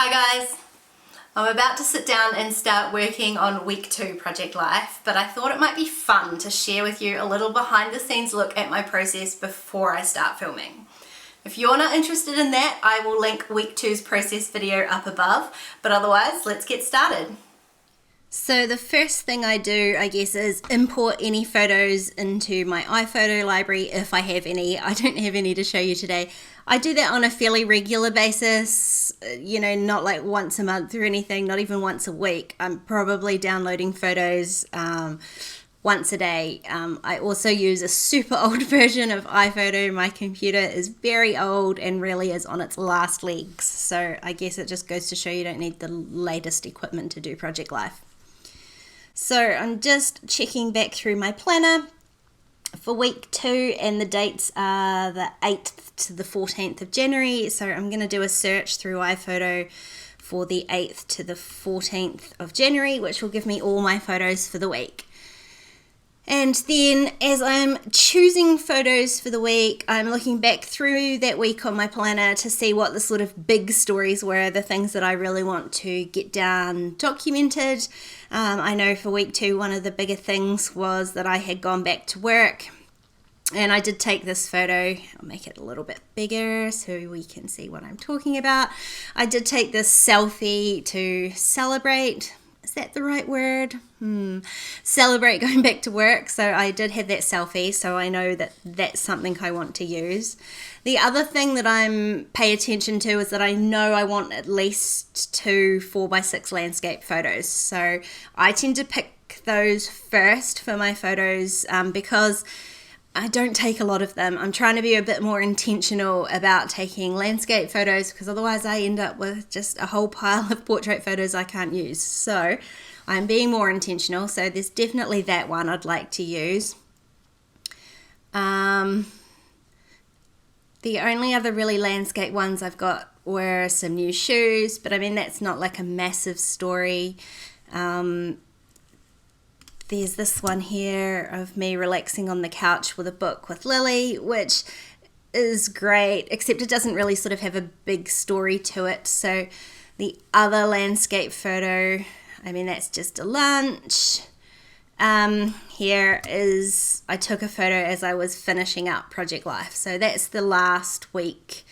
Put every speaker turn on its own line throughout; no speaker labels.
Hi guys! I'm about to sit down and start working on week 2 Project Life, but I thought it might be fun to share with you a little behind the scenes look at my process before I start filming. If you're not interested in that, I will link week 2's process video up above, but otherwise let's get started. So the first thing I do, I guess, is import any photos into my iPhoto library if I have any. I don't have any to show you today. I do that on a fairly regular basis, not like once a month or anything, not even once a week. I'm probably downloading photos once a day. I also use a super old version of iPhoto. My computer is very old and really is on its last legs. So I guess it just goes to show you don't need the latest equipment to do Project Life. So I'm just checking back through my planner for week 2, and the dates are the 8th to the 14th of January. So I'm going to do a search through iPhoto for the 8th to the 14th of January, which will give me all my photos for the week. And then as I'm choosing photos for the week, I'm looking back through that week on my planner to see what the sort of big stories were, the things that I really want to get down documented. I know for week 2, one of the bigger things was that I had gone back to work. And I did take this photo. I'll make it a little bit bigger so we can see what I'm talking about. I did take this selfie to celebrate. Is that the right word? Celebrate going back to work. So I did have that selfie, so I know that that's something I want to use. The other thing that I'm pay attention to is that I know I want at least 2 4x6 landscape photos. So I tend to pick those first for my photos because I don't take a lot of them. I'm trying to be a bit more intentional about taking landscape photos because otherwise I end up with just a whole pile of portrait photos I can't use. So I'm being more intentional. So there's definitely that one I'd like to use. The only other really landscape ones I've got were some new shoes, but I mean that's not like a massive story. There's this one here of me relaxing on the couch with a book with Lily, which is great, except it doesn't really sort of have a big story to it. So the other landscape photo, I mean, that's just a lunch. Here is, I took a photo as I was finishing up Project Life. So that's the last week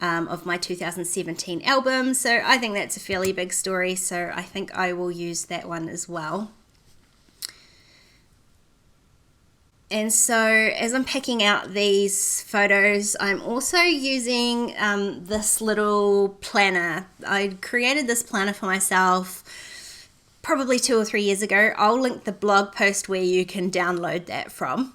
of my 2017 album. So I think that's a fairly big story. So I think I will use that one as well. And so as I'm picking out these photos, I'm also using this little planner. I created this planner for myself probably 2 or 3 years ago. I'll link the blog post where you can download that from.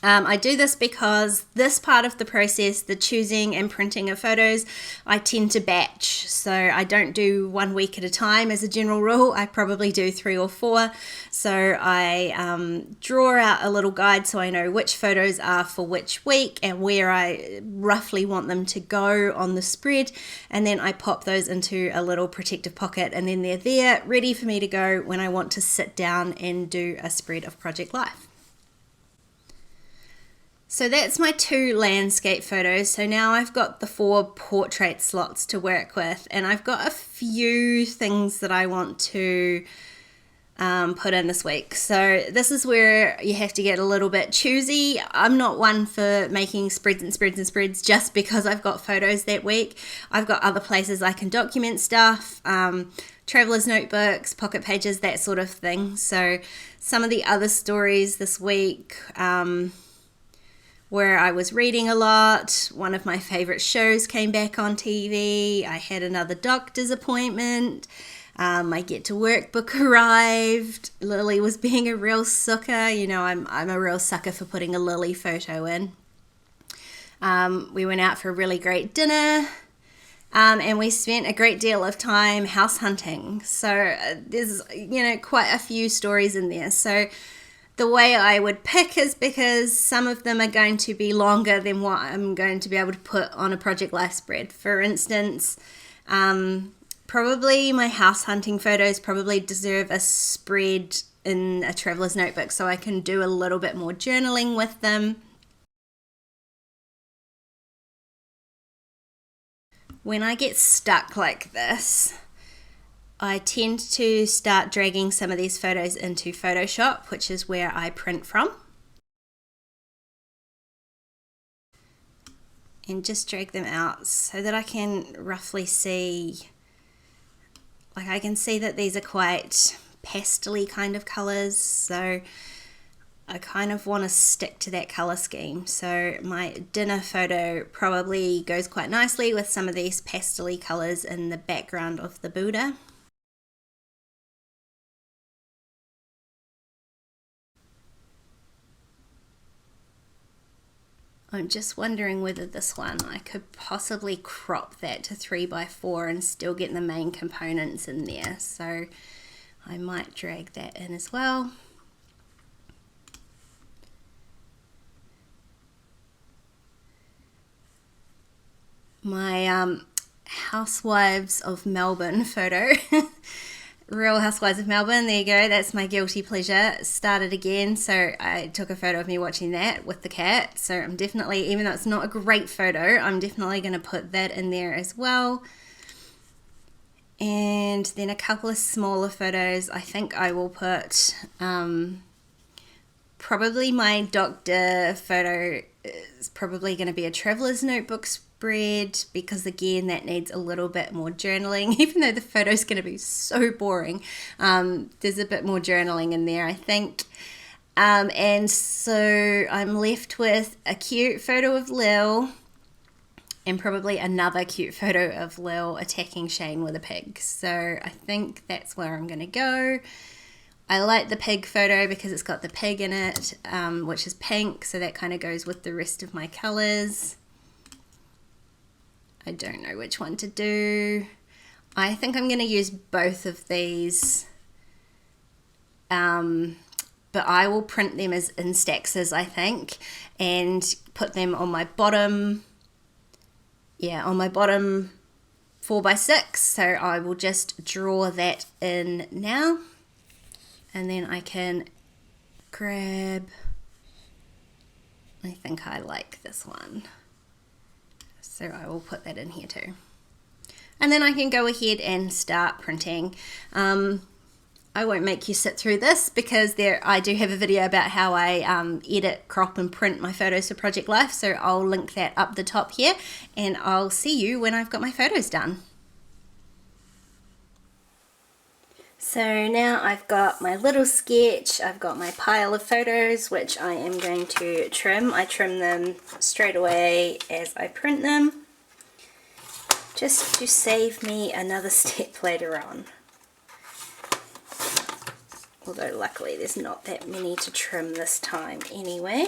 I do this because this part of the process, the choosing and printing of photos, I tend to batch. So I don't do 1 week at a time as a general rule. I probably do 3 or 4. So I draw out a little guide so I know which photos are for which week and where I roughly want them to go on the spread. And then I pop those into a little protective pocket, and then they're there ready for me to go when I want to sit down and do a spread of Project Life. So that's my 2 landscape photos. So now I've got the 4 portrait slots to work with, and I've got a few things that I want to put in this week. So this is where you have to get a little bit choosy. I'm not one for making spreads and spreads and spreads just because I've got photos that week. I've got other places I can document stuff, traveler's notebooks, pocket pages, that sort of thing. So some of the other stories this week, where I was reading a lot. One of my favorite shows came back on TV. I had another doctor's appointment. My Get to Work book arrived. Lily was being a real sucker. I'm a real sucker for putting a Lily photo in. We went out for a really great dinner. And we spent a great deal of time house hunting. So there's, quite a few stories in there. So the way I would pick is because some of them are going to be longer than what I'm going to be able to put on a Project Life spread. For instance, probably my house hunting photos probably deserve a spread in a traveler's notebook so I can do a little bit more journaling with them. When I get stuck like this, I tend to start dragging some of these photos into Photoshop, which is where I print from. And just drag them out so that I can roughly see, like I can see that these are quite pastel-y kind of colours, so I kind of want to stick to that colour scheme. So my dinner photo probably goes quite nicely with some of these pastel-y colours in the background of the Buddha. I'm just wondering whether this one, I could possibly crop that to 3x4 and still get the main components in there. So I might drag that in as well. My Housewives of Melbourne photo. Real Housewives of Melbourne, there you go, that's my guilty pleasure. Started again, so I took a photo of me watching that with the cat. So I'm definitely, even though it's not a great photo, I'm definitely going to put that in there as well. And then a couple of smaller photos. I think I will put probably my doctor photo is probably going to be a traveler's notebook spread, because again that needs a little bit more journaling. Even though the photo is going to be so boring, there's a bit more journaling in there, I think. And so I'm left with a cute photo of Lil and probably another cute photo of Lil attacking Shane with a pig. So I think that's where I'm going to go. I like the pig photo because it's got the pig in it, which is pink, so that kind of goes with the rest of my colours. I don't know which one to do. I think I'm going to use both of these, but I will print them as Instaxes, I think, and put them on my bottom, on my bottom 4x6. So I will just draw that in now, and then I can grab, I think I like this one. So I will put that in here too. And then I can go ahead and start printing. I won't make you sit through this because I do have a video about how I edit, crop and print my photos for Project Life. So I'll link that up the top here, and I'll see you when I've got my photos done. So now I've got my little sketch, I've got my pile of photos, which I am going to trim. I trim them straight away as I print them, just to save me another step later on. Although luckily there's not that many to trim this time anyway.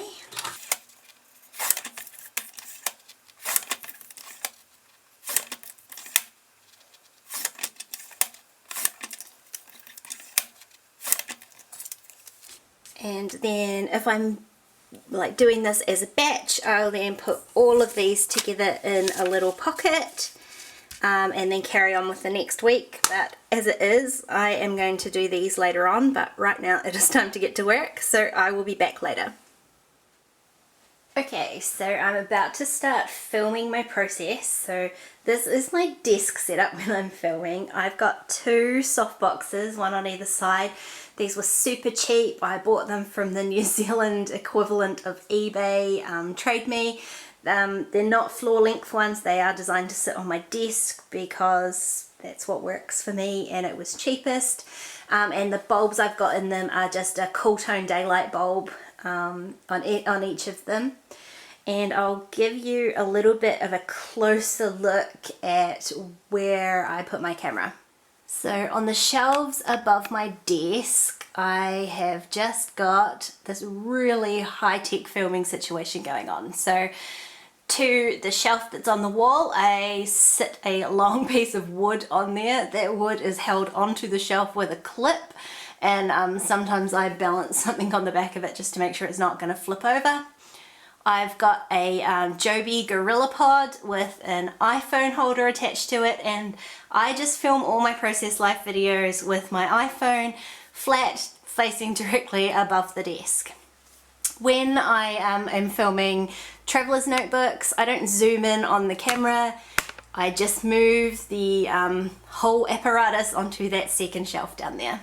And then if I'm like doing this as a batch, I'll then put all of these together in a little pocket, and then carry on with the next week. But as it is, I am going to do these later on, but right now it is time to get to work, so I will be back later. Okay, so I'm about to start filming my process. So this is my desk setup when I'm filming. I've got two soft boxes, one on either side. These were super cheap. I bought them from the New Zealand equivalent of eBay, Trade Me. They're not floor length ones, they are designed to sit on my desk because that's what works for me and it was cheapest. And the bulbs I've got in them are just a cool tone daylight bulb on each of them. And I'll give you a little bit of a closer look at where I put my camera. So on the shelves above my desk, I have just got this really high-tech filming situation going on. So to the shelf that's on the wall, I sit a long piece of wood on there. That wood is held onto the shelf with a clip, and sometimes I balance something on the back of it just to make sure it's not going to flip over. I've got a Joby GorillaPod with an iPhone holder attached to it, and I just film all my Process Life videos with my iPhone flat facing directly above the desk. When I am filming traveler's notebooks, I don't zoom in on the camera. I just moved the whole apparatus onto that second shelf down there.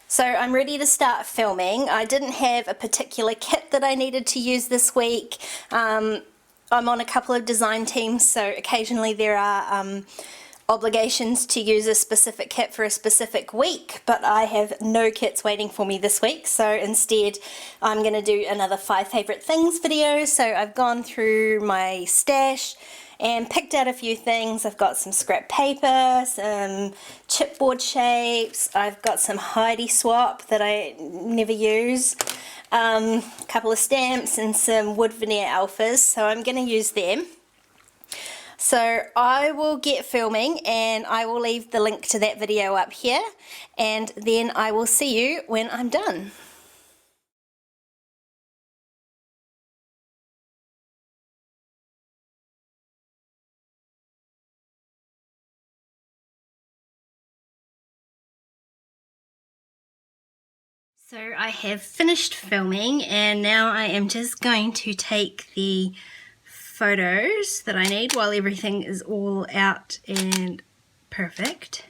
So I'm ready to start filming. I didn't have a particular kit that I needed to use this week. I'm on a couple of design teams, so occasionally there are obligations to use a specific kit for a specific week, but I have no kits waiting for me this week, so instead I'm going to do another 5 favourite things video. So I've gone through my stash and picked out a few things. I've got some scrap paper, some chipboard shapes, I've got some Heidi swap that I never use, a couple of stamps and some wood veneer alphas, so I'm going to use them. So I will get filming and I will leave the link to that video up here, and then I will see you when I'm done. So I have finished filming and now I am just going to take the photos that I need while everything is all out and perfect.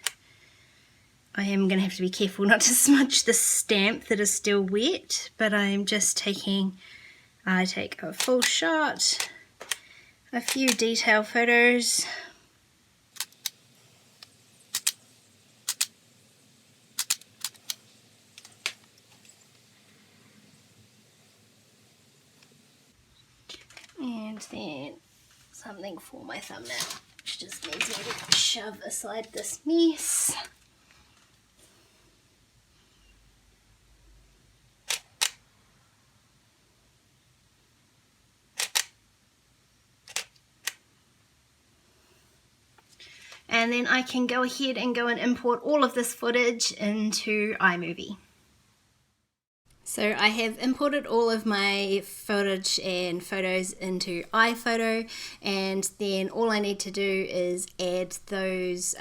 I am going to have to be careful not to smudge the stamp that is still wet, but I am just I take a full shot, a few detail photos. And then something for my thumbnail, which just needs me to shove aside this mess. And then I can go ahead and import all of this footage into iMovie. So I have imported all of my footage and photos into iPhoto, and then all I need to do is add those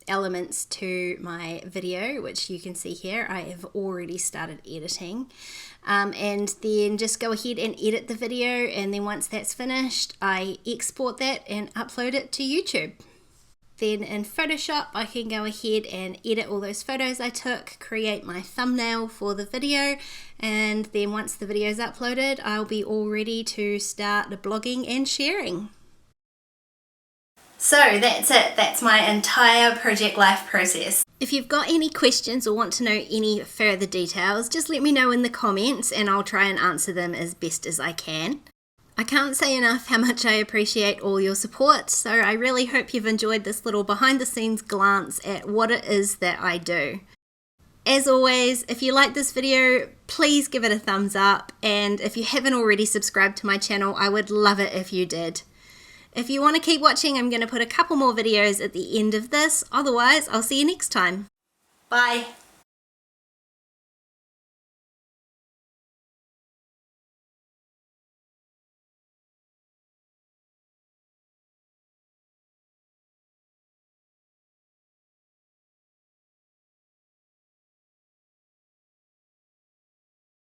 elements to my video, which you can see here. I have already started editing, and then just go ahead and edit the video, and then once that's finished I export that and upload it to YouTube. Then in Photoshop I can go ahead and edit all those photos I took, create my thumbnail for the video, and then once the video is uploaded I'll be all ready to start blogging and sharing. So that's it, that's my entire Project Life process. If you've got any questions or want to know any further details, just let me know in the comments and I'll try and answer them as best as I can. I can't say enough how much I appreciate all your support, so I really hope you've enjoyed this little behind the scenes glance at what it is that I do. As always, if you like this video, please give it a thumbs up, and if you haven't already subscribed to my channel, I would love it if you did. If you want to keep watching, I'm going to put a couple more videos at the end of this, otherwise I'll see you next time. Bye!